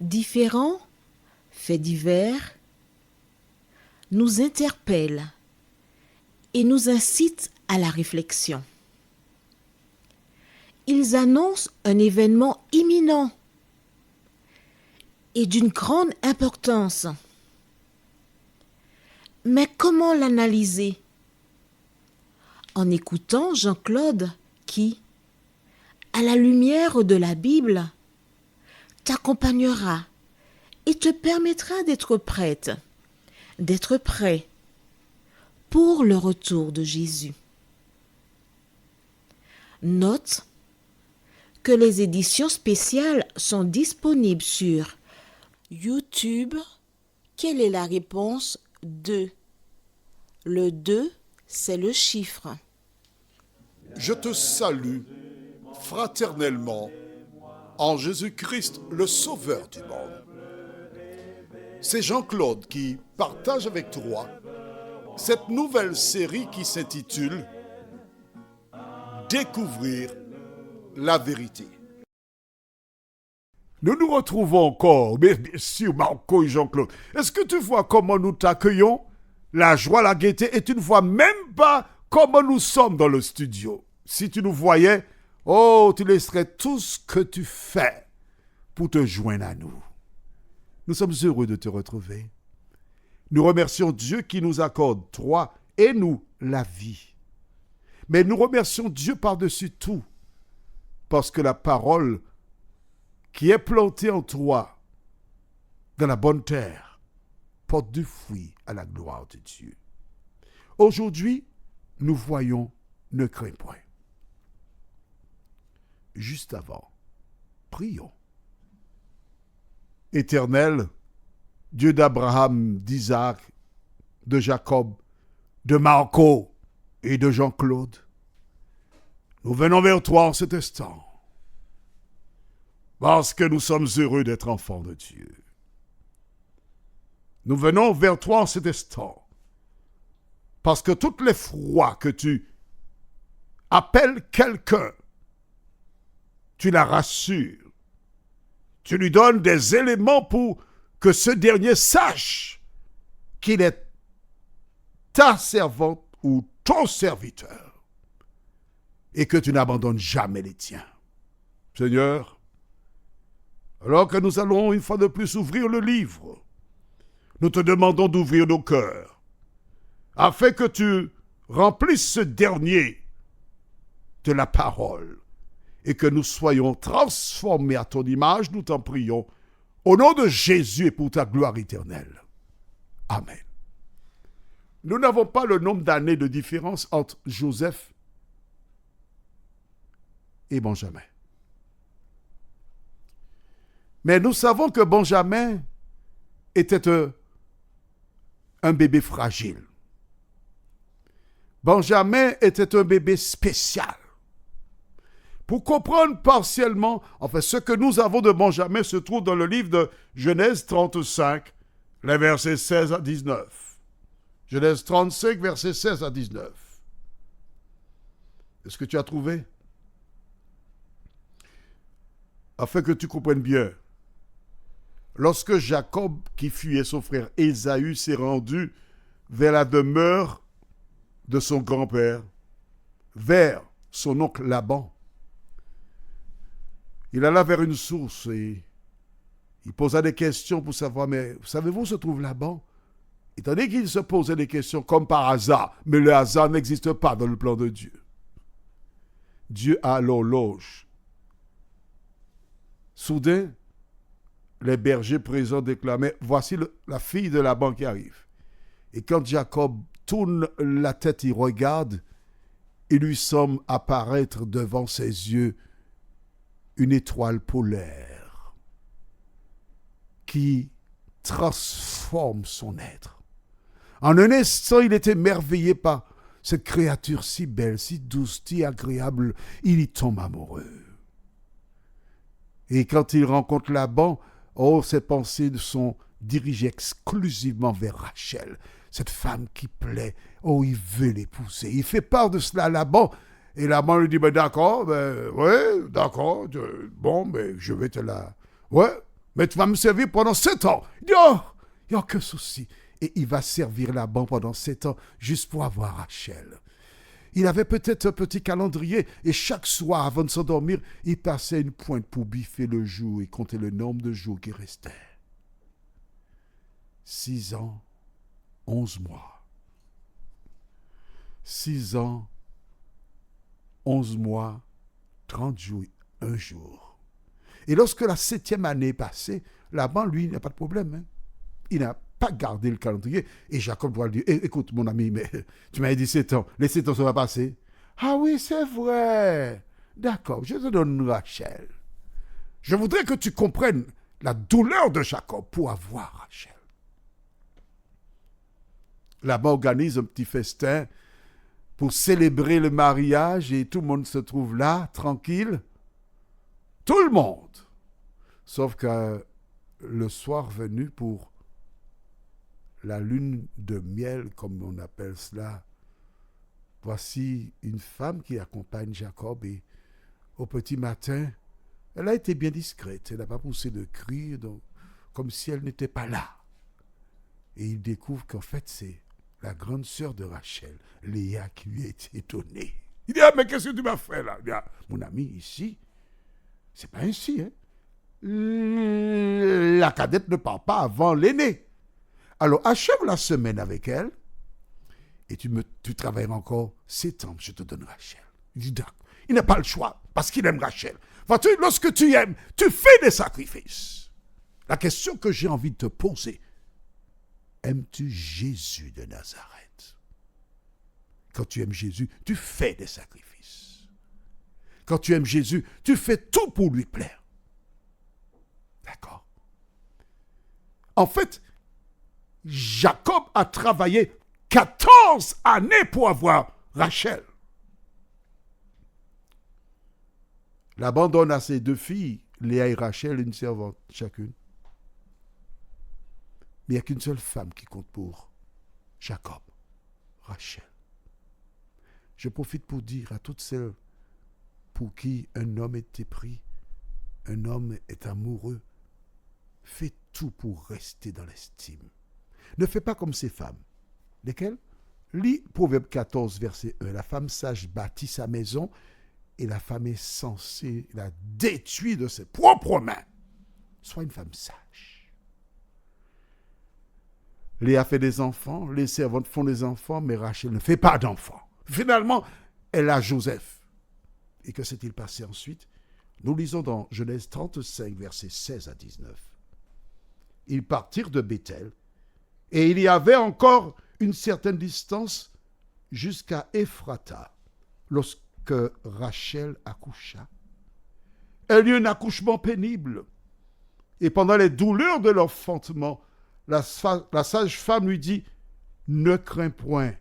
Différents faits divers nous interpellent et nous incitent à la réflexion. Ils annoncent un événement imminent et d'une grande importance. Mais comment l'analyser? En écoutant Jean-Claude qui, à la lumière de la Bible, t'accompagnera et te permettra d'être prête, d'être prêt pour le retour de Jésus. Note que les éditions spéciales sont disponibles sur YouTube. Quelle est la réponse 2? Le 2, c'est le chiffre. Je te salue fraternellement en Jésus-Christ, le Sauveur du monde. C'est Jean-Claude qui partage avec toi cette nouvelle série qui s'intitule « Découvrir la vérité ». Nous nous retrouvons encore, bien sûr, Marco et Jean-Claude. Est-ce que tu vois comment nous t'accueillons? La joie, la gaieté, et tu ne vois même pas comment nous sommes dans le studio. Si tu nous voyais, oh, tu laisserais tout ce que tu fais pour te joindre à nous. Nous sommes heureux de te retrouver. Nous remercions Dieu qui nous accorde, toi et nous, la vie. Mais nous remercions Dieu par-dessus tout, parce que la parole qui est plantée en toi, dans la bonne terre, porte du fruit à la gloire de Dieu. Aujourd'hui, nous voyons, ne crains point. Juste avant, prions. Éternel, Dieu d'Abraham, d'Isaac, de Jacob, de Marco et de Jean-Claude, nous venons vers toi en cet instant, parce que nous sommes heureux d'être enfants de Dieu. Nous venons vers toi en cet instant, parce que toutes les fois que tu appelles quelqu'un, tu la rassures. Tu lui donnes des éléments pour que ce dernier sache qu'il est ta servante ou ton serviteur et que tu n'abandonnes jamais les tiens. Seigneur, alors que nous allons une fois de plus ouvrir le livre, nous te demandons d'ouvrir nos cœurs afin que tu remplisses ce dernier de la parole et que nous soyons transformés à ton image, nous t'en prions, au nom de Jésus et pour ta gloire éternelle. Amen. Nous n'avons pas le nombre d'années de différence entre Joseph et Benjamin. Mais nous savons que Benjamin était un bébé fragile. Benjamin était un bébé spécial. Pour comprendre partiellement, ce que nous avons de Benjamin se trouve dans le livre de Genèse 35, les versets 16 à 19. Genèse 35, versets 16 à 19. Est-ce que tu as trouvé? Afin que tu comprennes bien, lorsque Jacob, qui fuyait son frère Ésaü, s'est rendu vers la demeure de son grand-père, vers son oncle Laban, il alla vers une source et il posa des questions pour savoir, mais savez-vous où se trouve Laban? Étant donné qu'il se posait des questions comme par hasard, mais le hasard n'existe pas dans le plan de Dieu. Dieu a l'horloge. Soudain, les bergers présents déclamaient, voici la fille de Laban qui arrive. Et quand Jacob tourne la tête, il regarde, il lui semble apparaître devant ses yeux une étoile polaire qui transforme son être. En un instant, il est émerveillé par cette créature si belle, si douce, si agréable. Il y tombe amoureux. Et quand il rencontre Laban, ses pensées sont dirigées exclusivement vers Rachel, cette femme qui plaît. Il veut l'épouser. Il fait part de cela à Laban. Et Laban lui dit, d'accord, ouais, d'accord, je vais te la... Ouais, mais tu vas me servir pendant 7 ans. Il dit, il n'y a aucun souci. Et il va servir Laban pendant 7 ans, juste pour avoir Rachel. Il avait peut-être un petit calendrier, et chaque soir, avant de s'endormir, il passait une pointe pour biffer le jour et compter le nombre de jours qui restaient. 6 ans, 11 mois. 6 ans, 11 mois, 30 jours, 1 jour. Et lorsque la 7e année est passée, Laban, lui, il n'a pas de problème. Hein. Il n'a pas gardé le calendrier. Et Jacob doit lui dire, écoute, mon ami, mais tu m'avais dit 7 ans. Les 7 ans sont passés. Ah oui, c'est vrai. D'accord, je te donne Rachel. Je voudrais que tu comprennes la douleur de Jacob pour avoir Rachel. Laban organise un petit festin pour célébrer le mariage et tout le monde se trouve là, tranquille. Tout le monde. Sauf que le soir venu pour la lune de miel, comme on appelle cela, voici une femme qui accompagne Jacob et au petit matin, elle a été bien discrète. Elle n'a pas poussé de cris, comme si elle n'était pas là. Et il découvre qu'en fait, c'est la grande sœur de Rachel, Léa, qui lui est étonnée. Il dit, mais qu'est-ce que tu m'as fait là? Il dit, mon ami, ici, c'est pas ainsi. Hein? La cadette ne part pas avant l'aînée. Alors, achève la semaine avec elle, et tu travailleras encore 7 ans, je te donne Rachel. Il dit, d'accord. Il n'a pas le choix, parce qu'il aime Rachel. Vois-tu, lorsque tu aimes, tu fais des sacrifices. La question que j'ai envie de te poser, aimes-tu Jésus de Nazareth? Quand tu aimes Jésus, tu fais des sacrifices. Quand tu aimes Jésus, tu fais tout pour lui plaire. D'accord? En fait, Jacob a travaillé 14 années pour avoir Rachel. Laban donne à ses 2 filles, Léa et Rachel, une servante chacune. Mais il n'y a qu'une seule femme qui compte pour Jacob, Rachel. Je profite pour dire à toutes celles pour qui un homme est épris, un homme est amoureux, fais tout pour rester dans l'estime. Ne fais pas comme ces femmes. Lesquelles? Lis Proverbe 14, verset 1. La femme sage bâtit sa maison et la femme est censée la détruire de ses propres mains. Sois une femme sage. Léa fait des enfants, les servantes font des enfants, mais Rachel ne fait pas d'enfants. Finalement, elle a Joseph. Et que s'est-il passé ensuite? Nous lisons dans Genèse 35, versets 16 à 19. Ils partirent de Béthel, et il y avait encore une certaine distance jusqu'à Ephrata, lorsque Rachel accoucha. Elle eut un accouchement pénible, et pendant les douleurs de l'enfantement, la sage-femme lui dit, « Ne crains point,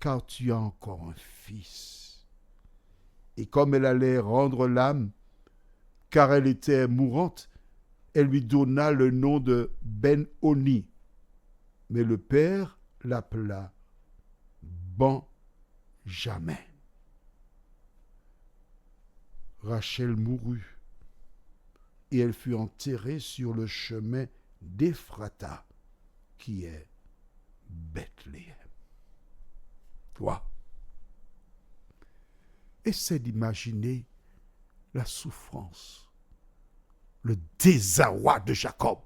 car tu as encore un fils. » Et comme elle allait rendre l'âme, car elle était mourante, elle lui donna le nom de Ben-Oni. Mais le père l'appela Benjamin. Rachel mourut, et elle fut enterrée sur le chemin d'Ephrata, qui est Bethléem. Toi, essaie d'imaginer la souffrance, le désarroi de Jacob.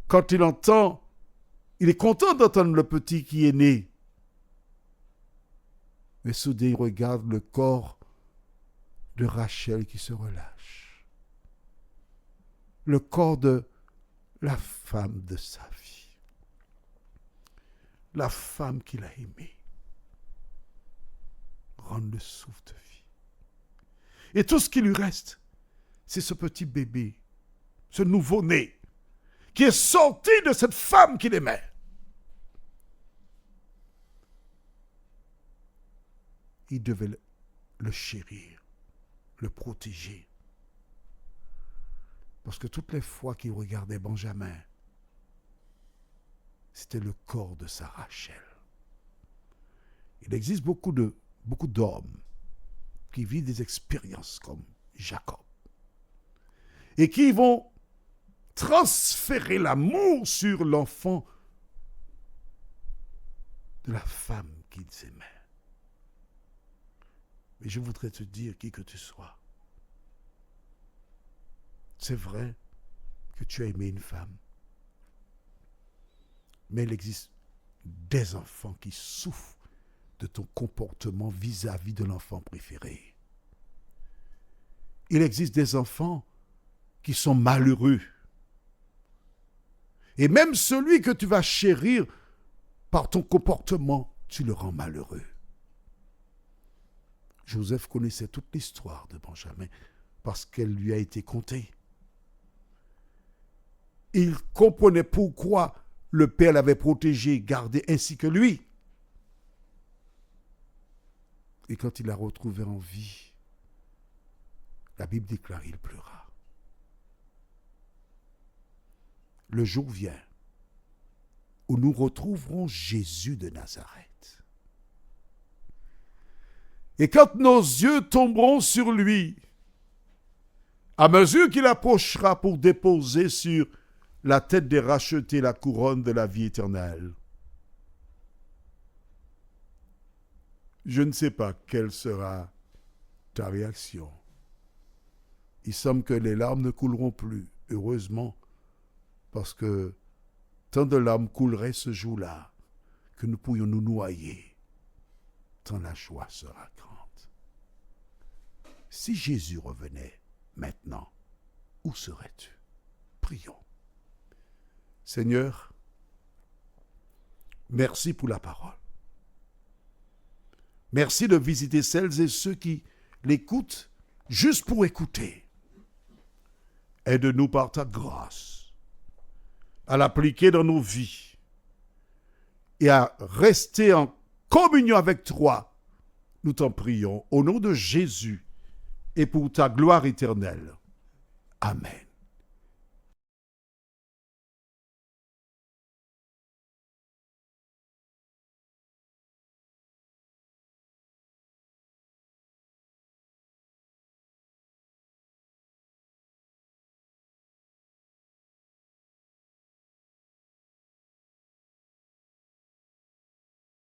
Quand il entend, il est content d'entendre le petit qui est né. Mais soudain, il regarde le corps de Rachel qui se relâche. Le corps de la femme de sa vie. La femme qu'il a aimée. Rendre le souffle de vie. Et tout ce qui lui reste, c'est ce petit bébé, ce nouveau-né, qui est sorti de cette femme qu'il aimait. Il devait le chérir, le protéger. Parce que toutes les fois qu'il regardait Benjamin, c'était le corps de sa Rachel. Il existe beaucoup d'hommes qui vivent des expériences comme Jacob et qui vont transférer l'amour sur l'enfant de la femme qu'ils aimaient. Mais je voudrais te dire, qui que tu sois, c'est vrai que tu as aimé une femme, mais il existe des enfants qui souffrent de ton comportement vis-à-vis de l'enfant préféré. Il existe des enfants qui sont malheureux. Et même celui que tu vas chérir par ton comportement, tu le rends malheureux. Joseph connaissait toute l'histoire de Benjamin parce qu'elle lui a été contée. Il comprenait pourquoi le père l'avait protégé, gardé ainsi que lui. Et quand il l'a retrouvé en vie, la Bible déclare, il pleura. Le jour vient où nous retrouverons Jésus de Nazareth. Et quand nos yeux tomberont sur lui, à mesure qu'il approchera pour déposer sur la tête des rachetés la couronne de la vie éternelle, je ne sais pas quelle sera ta réaction. Il semble que les larmes ne couleront plus, heureusement, parce que tant de larmes couleraient ce jour-là que nous pourrions nous noyer, tant la joie sera grande. Si Jésus revenait maintenant, où serais-tu? Prions. Seigneur, merci pour la parole. Merci de visiter celles et ceux qui l'écoutent juste pour écouter. Aide-nous par ta grâce à l'appliquer dans nos vies et à rester en communion avec toi. Nous t'en prions au nom de Jésus et pour ta gloire éternelle. Amen.